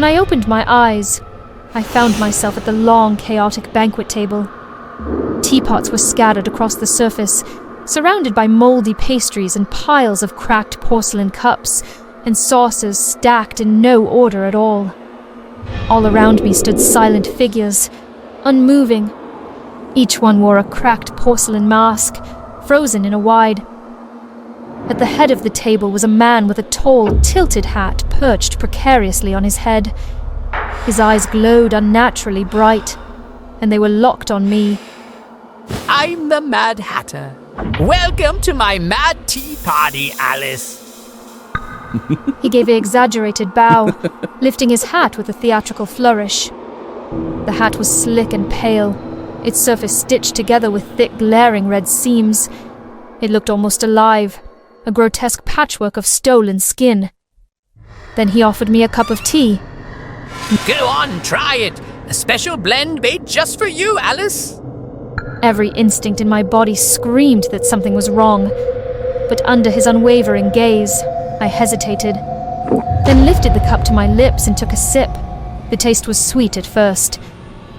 When I opened my eyes, I found myself at the long, chaotic banquet table. Teapots were scattered across the surface, surrounded by moldy pastries and piles of cracked porcelain cups, and saucers stacked in no order at all. All around me stood silent figures, unmoving. Each one wore a cracked porcelain mask, frozen in a wide. At the head of the table was a man with a tall, tilted hat perched precariously on his head. His eyes glowed unnaturally bright, and they were locked on me. I'm the Mad Hatter. Welcome to my Mad Tea Party, Alice. He gave an exaggerated bow, lifting his hat with a theatrical flourish. The hat was slick and pale, its surface stitched together with thick, glaring red seams. It looked almost alive, a grotesque patchwork of stolen skin. Then he offered me a cup of tea. Go on, try it. A special blend made just for you, Alice. Every instinct in my body screamed that something was wrong, but under his unwavering gaze, I hesitated, then lifted the cup to my lips and took a sip. The taste was sweet at first,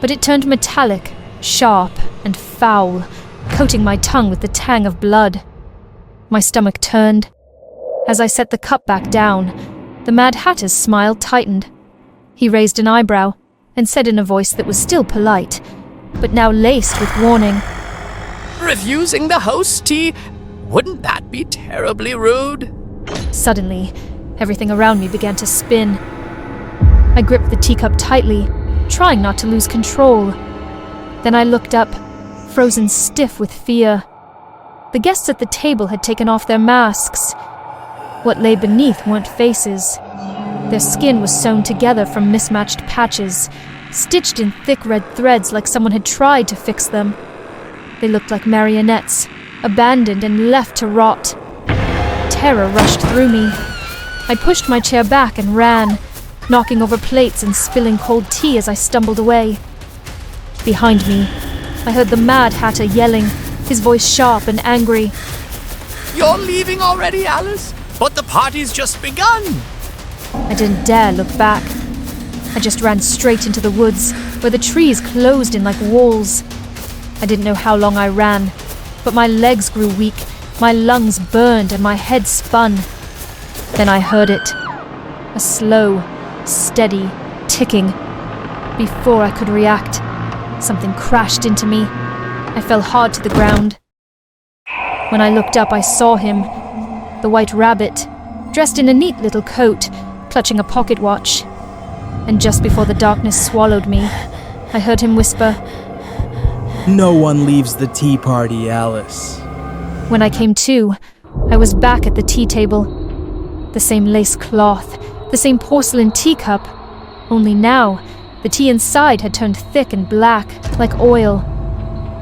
but it turned metallic, sharp, and foul, coating my tongue with the tang of blood. My stomach turned. As I set the cup back down, the Mad Hatter's smile tightened. He raised an eyebrow and said in a voice that was still polite, but now laced with warning, Refusing the host tea? Wouldn't that be terribly rude? Suddenly, everything around me began to spin. I gripped the teacup tightly, trying not to lose control. Then I looked up, frozen stiff with fear. The guests at the table had taken off their masks. What lay beneath weren't faces. Their skin was sewn together from mismatched patches, stitched in thick red threads like someone had tried to fix them. They looked like marionettes, abandoned and left to rot. Terror rushed through me. I pushed my chair back and ran, knocking over plates and spilling cold tea as I stumbled away. Behind me, I heard the Mad Hatter yelling, his voice sharp and angry. You're leaving already, Alice? But the party's just begun. I didn't dare look back. I just ran straight into the woods, where the trees closed in like walls. I didn't know how long I ran, but my legs grew weak, my lungs burned, and my head spun. Then I heard it. A slow, steady ticking. Before I could react, something crashed into me. I fell hard to the ground. When I looked up, I saw him, the White Rabbit, dressed in a neat little coat, clutching a pocket watch. And just before the darkness swallowed me, I heard him whisper, No one leaves the tea party, Alice. When I came to, I was back at the tea table. The same lace cloth, the same porcelain teacup, only now the tea inside had turned thick and black, like oil.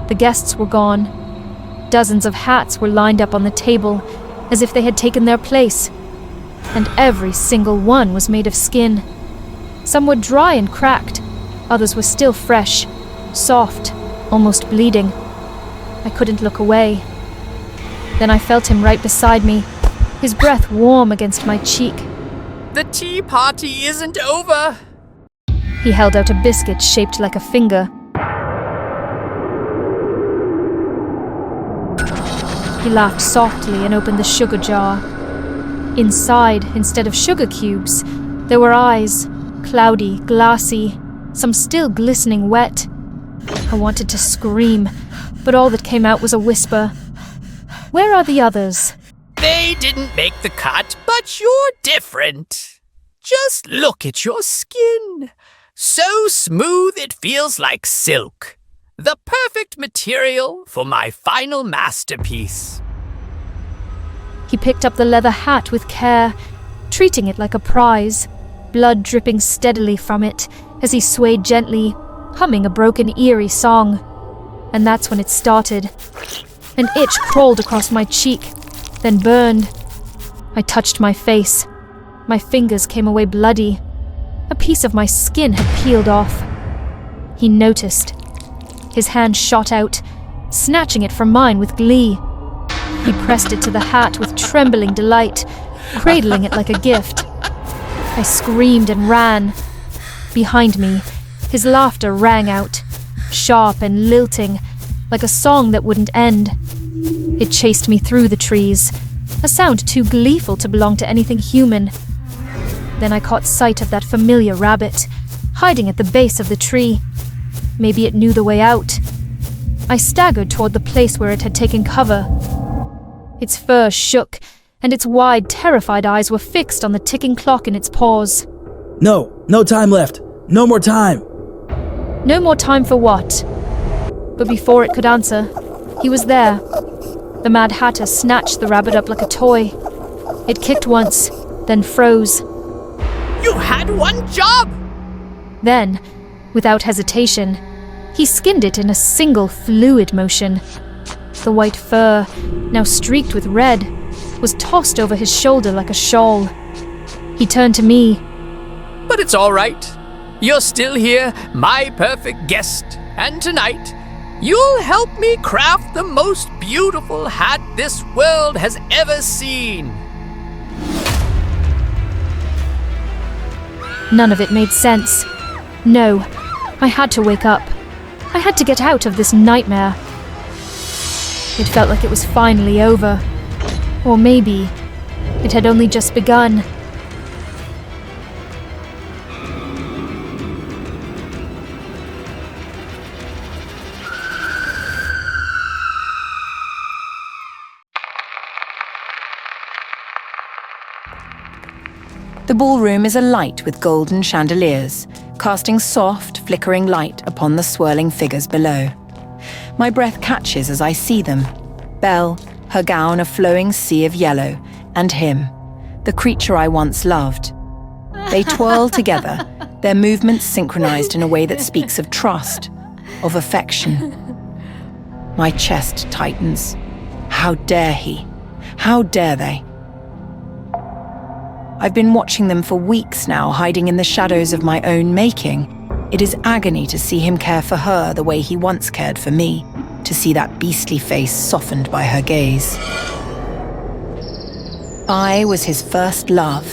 The guests were gone. Dozens of hats were lined up on the table, as if they had taken their place, and every single one was made of skin. Some were dry and cracked, others were still fresh, soft, almost bleeding. I couldn't look away. Then I felt him right beside me, his breath warm against my cheek. The tea party isn't over. He held out a biscuit shaped like a finger. He laughed softly and opened the sugar jar. Inside, instead of sugar cubes, there were eyes, cloudy, glassy, some still glistening wet. I wanted to scream, but all that came out was a whisper. Where are the others? They didn't make the cut, but you're different. Just look at your skin. So smooth it feels like silk. The perfect material for my final masterpiece. He picked up the leather hat with care, treating it like a prize, blood dripping steadily from it as he swayed gently, humming a broken, eerie song. And that's when it started. An itch crawled across my cheek, then burned. I touched my face. My fingers came away bloody. A piece of my skin had peeled off. He noticed. His hand shot out, snatching it from mine with glee. He pressed it to the hat with trembling delight, cradling it like a gift. I screamed and ran. Behind me, his laughter rang out, sharp and lilting, like a song that wouldn't end. It chased me through the trees, a sound too gleeful to belong to anything human. Then I caught sight of that familiar rabbit, hiding at the base of the tree. Maybe it knew the way out. I staggered toward the place where it had taken cover. Its fur shook, and its wide, terrified eyes were fixed on the ticking clock in its paws. No time left. No more time. No more time for what? But before it could answer, he was there. The Mad Hatter snatched the rabbit up like a toy. It kicked once, then froze. You had one job! Then, without hesitation, he skinned it in a single fluid motion. The white fur, now streaked with red, was tossed over his shoulder like a shawl. He turned to me. But it's all right. You're still here, my perfect guest, and tonight, you'll help me craft the most beautiful hat this world has ever seen. None of it made sense. No, I had to wake up. I had to get out of this nightmare. It felt like it was finally over. Or maybe it had only just begun. The ballroom is alight with golden chandeliers, casting soft, flickering light upon the swirling figures below. My breath catches as I see them. Belle, her gown a flowing sea of yellow, and him, the creature I once loved. They twirl together, their movements synchronized in a way that speaks of trust, of affection. My chest tightens. How dare he? How dare they? I've been watching them for weeks now, hiding in the shadows of my own making. It is agony to see him care for her the way he once cared for me, to see that beastly face softened by her gaze. I was his first love,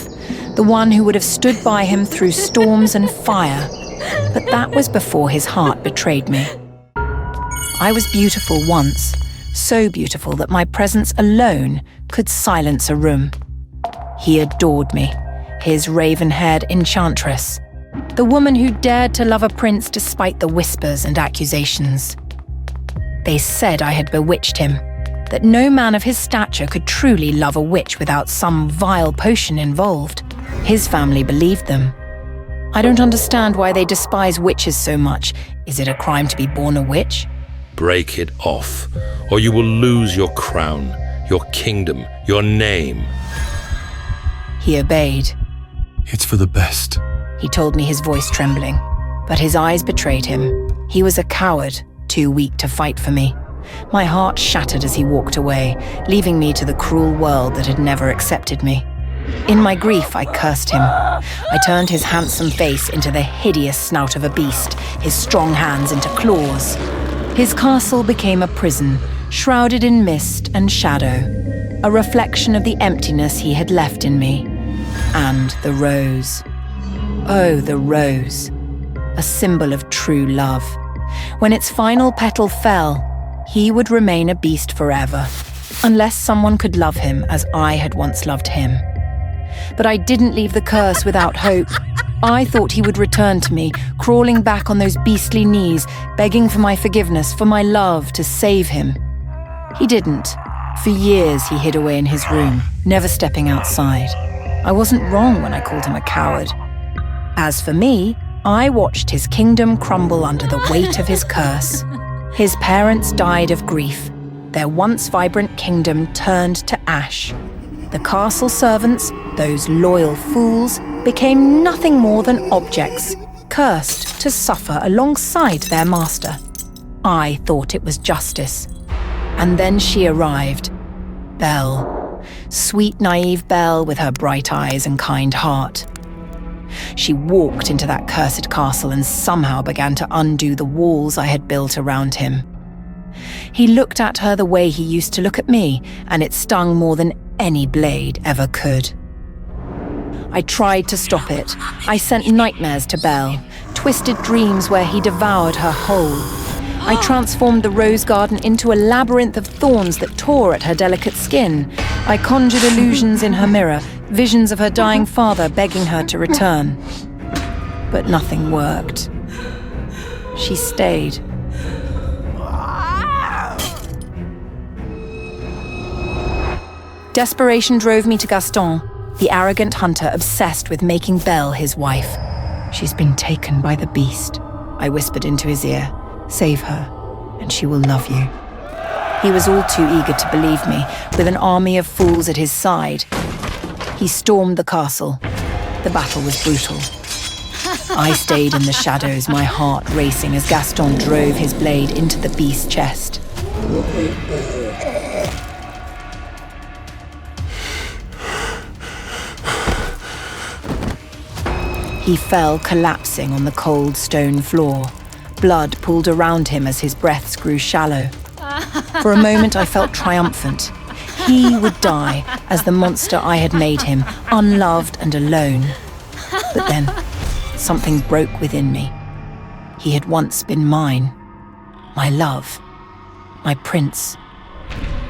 the one who would have stood by him through storms and fire, but that was before his heart betrayed me. I was beautiful once, so beautiful that my presence alone could silence a room. He adored me, his raven-haired enchantress, the woman who dared to love a prince despite the whispers and accusations. They said I had bewitched him, that no man of his stature could truly love a witch without some vile potion involved. His family believed them. I don't understand why they despise witches so much. Is it a crime to be born a witch? Break it off, or you will lose your crown, your kingdom, your name. He obeyed. It's for the best, He told me, his voice trembling. But his eyes betrayed him. He was a coward, too weak to fight for me. My heart shattered as he walked away, leaving me to the cruel world that had never accepted me. In my grief, I cursed him. I turned his handsome face into the hideous snout of a beast, his strong hands into claws. His castle became a prison, shrouded in mist and shadow, a reflection of the emptiness he had left in me. And the rose. Oh, the rose. A symbol of true love. When its final petal fell, he would remain a beast forever, unless someone could love him as I had once loved him. But I didn't leave the curse without hope. I thought he would return to me, crawling back on those beastly knees, begging for my forgiveness, for my love, to save him. He didn't. For years he hid away in his room, never stepping outside. I wasn't wrong when I called him a coward. As for me, I watched his kingdom crumble under the weight of his curse. His parents died of grief. Their once vibrant kingdom turned to ash. The castle servants, those loyal fools, became nothing more than objects, cursed to suffer alongside their master. I thought it was justice. And then she arrived. Belle. Sweet, naive Belle with her bright eyes and kind heart. She walked into that cursed castle and somehow began to undo the walls I had built around him. He looked at her the way he used to look at me, and it stung more than any blade ever could. I tried to stop it. I sent nightmares to Belle, twisted dreams where he devoured her whole. I transformed the rose garden into a labyrinth of thorns that tore at her delicate skin. I conjured illusions in her mirror, visions of her dying father begging her to return. But nothing worked. She stayed. Desperation drove me to Gaston, the arrogant hunter obsessed with making Belle his wife. "She's been taken by the beast," I whispered into his ear. "Save her, and she will love you." He was all too eager to believe me, with an army of fools at his side. He stormed the castle. The battle was brutal. I stayed in the shadows, my heart racing as Gaston drove his blade into the beast's chest. He fell, collapsing on the cold stone floor. Blood pooled around him as his breaths grew shallow. For a moment, I felt triumphant. He would die as the monster I had made him, unloved and alone. But then, something broke within me. He had once been mine. My love. My prince.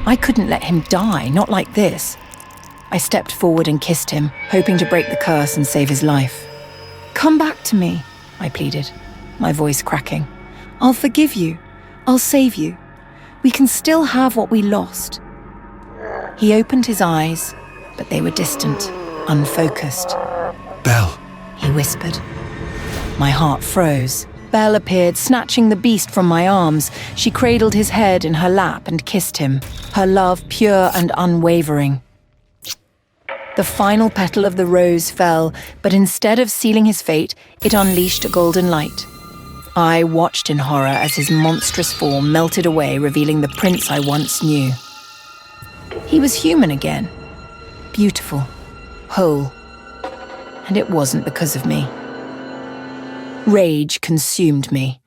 I couldn't let him die, not like this. I stepped forward and kissed him, hoping to break the curse and save his life. "Come back to me," I pleaded, my voice cracking. "I'll forgive you. I'll save you. We can still have what we lost." He opened his eyes, but they were distant, unfocused. Belle. He whispered. My heart froze. Belle appeared, snatching the beast from my arms. She cradled his head in her lap and kissed him, her love pure and unwavering. The final petal of the rose fell, but instead of sealing his fate, it unleashed a golden light. I watched in horror as his monstrous form melted away, revealing the prince I once knew. He was human again, beautiful, whole, and it wasn't because of me. Rage consumed me.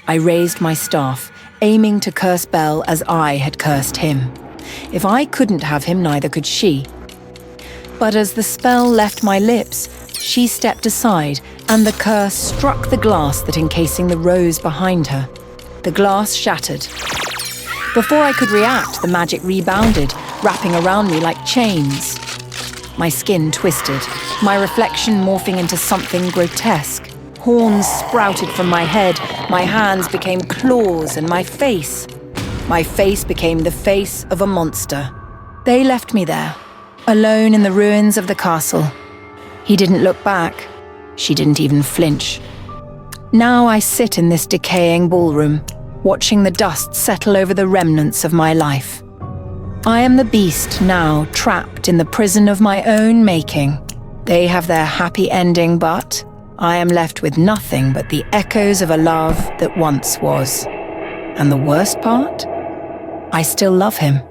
I raised my staff, aiming to curse Belle as I had cursed him. If I couldn't have him, neither could she. But as the spell left my lips, she stepped aside, and the curse struck the glass that encasing the rose behind her. The glass shattered. Before I could react, the magic rebounded, wrapping around me like chains. My skin twisted, my reflection morphing into something grotesque. Horns sprouted from my head, my hands became claws, and my face became the face of a monster. They left me there, alone in the ruins of the castle. He didn't look back. She didn't even flinch. Now I sit in this decaying ballroom, watching the dust settle over the remnants of my life. I am the beast now, trapped in the prison of my own making. They have their happy ending, but I am left with nothing but the echoes of a love that once was. And the worst part? I still love him.